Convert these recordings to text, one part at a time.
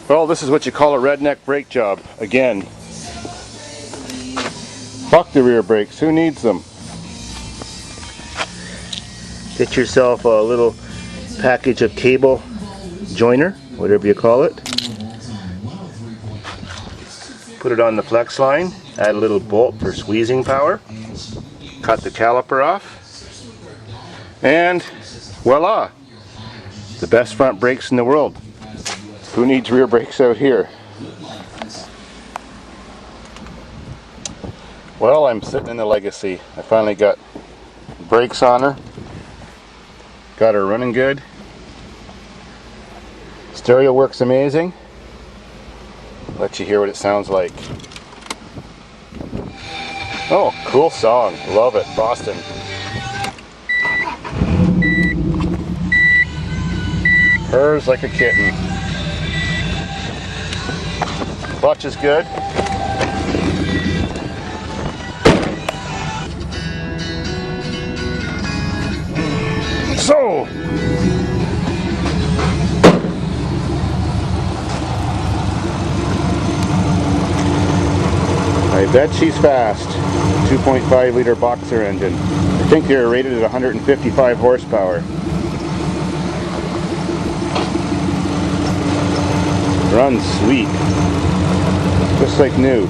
Well, this is what you call a redneck brake job. Again, fuck the rear brakes. Who needs them? Get yourself a little package of cable joiner, whatever you call it. Put it on the flex line. Add a little bolt for squeezing power. Cut the caliper off. And voila! The best front brakes in the world. Who needs rear brakes out here? Well, I'm sitting in the Legacy. I finally got brakes on her. Got her running good. Stereo works amazing. Let you hear what it sounds like. Oh, cool song. Love it. Boston. Purrs like a kitten. Clutch is good. So, I bet she's fast. 2.5 liter boxer engine. I think they're rated at 155 horsepower. Runs sweet. Just like new.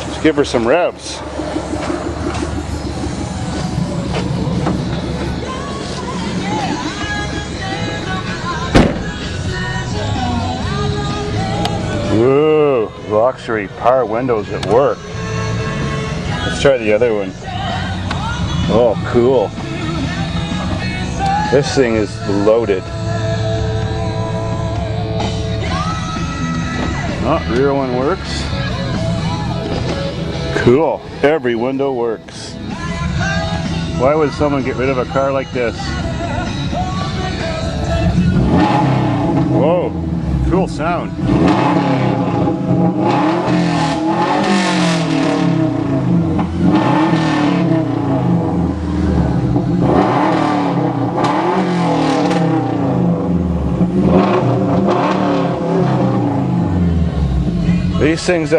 Let's give her some revs. Whoa, luxury power windows at work. Let's try the other one. Oh, cool. This thing is loaded. Oh, rear one works. Cool. Every window works. Why would someone get rid of a car like this? Whoa, cool sound. These things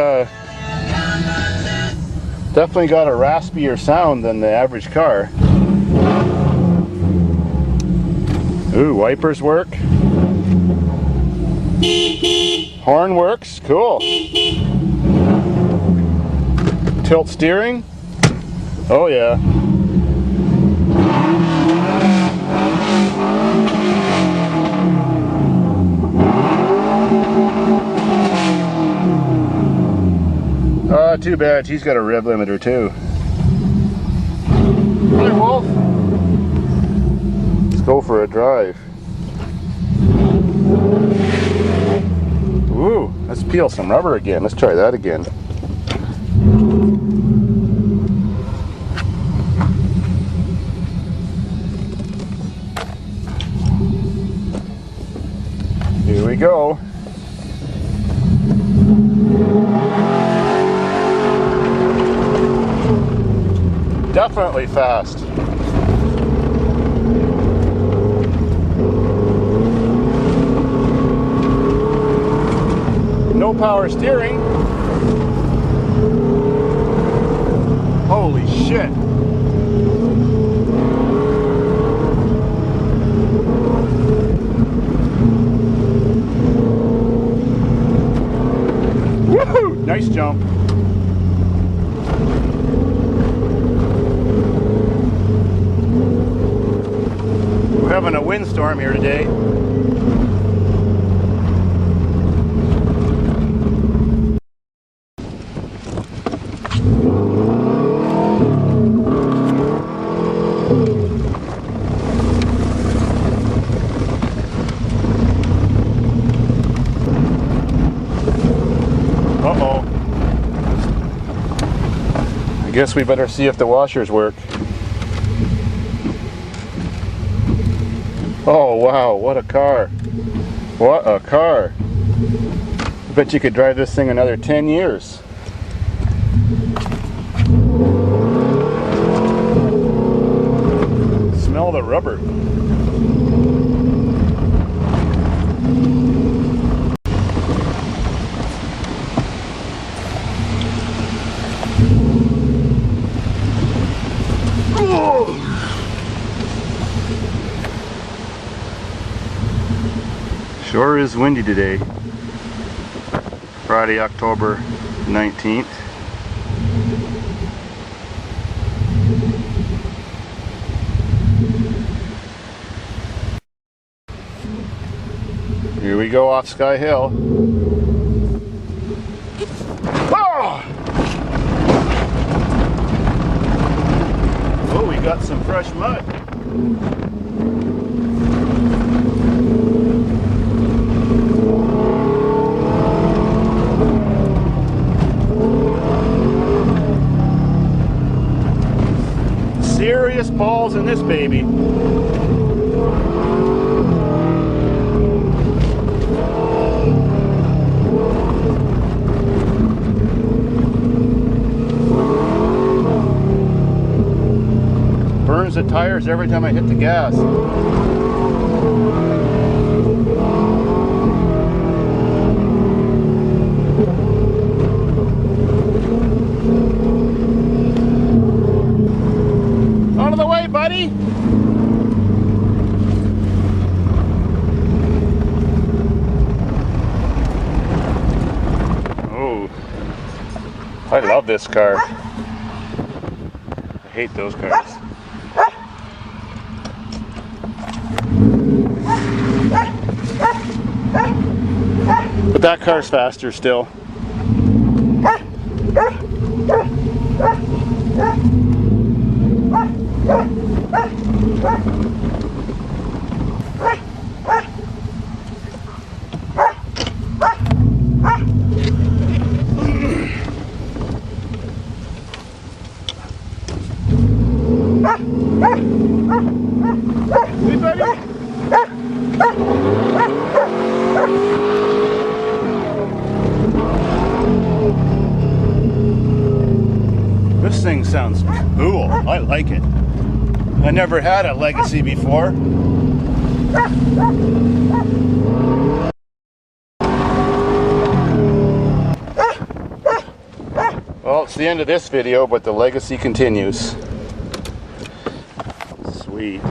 definitely got a raspier sound than the average car. Ooh, wipers work. Horn works, cool. Tilt steering. Oh yeah. Too bad, he's got a rev limiter too. Hi, Wolf. Let's go for a drive. Ooh, let's peel some rubber again. Let's try that again. Here we go. Definitely fast. No power steering. Holy shit. Woohoo! Nice jump. We're having a windstorm here today. Uh-oh. I guess we better see if the washers work. Oh wow, what a car. What a car. I bet you could drive this thing another 10 years. all the rubber. Sure is windy today. Friday, October 19th. Here we go off Sky Hill. Oh! Oh, we got some fresh mud. Serious balls in this baby. Burns the tires every time I hit the gas. Out of the way, buddy! Oh, I love this car. I hate those cars. But that car's faster still. Hey, buddy. This thing sounds cool. I like it. I never had a Legacy before. Well, it's the end of this video, but the Legacy continues. Sweet.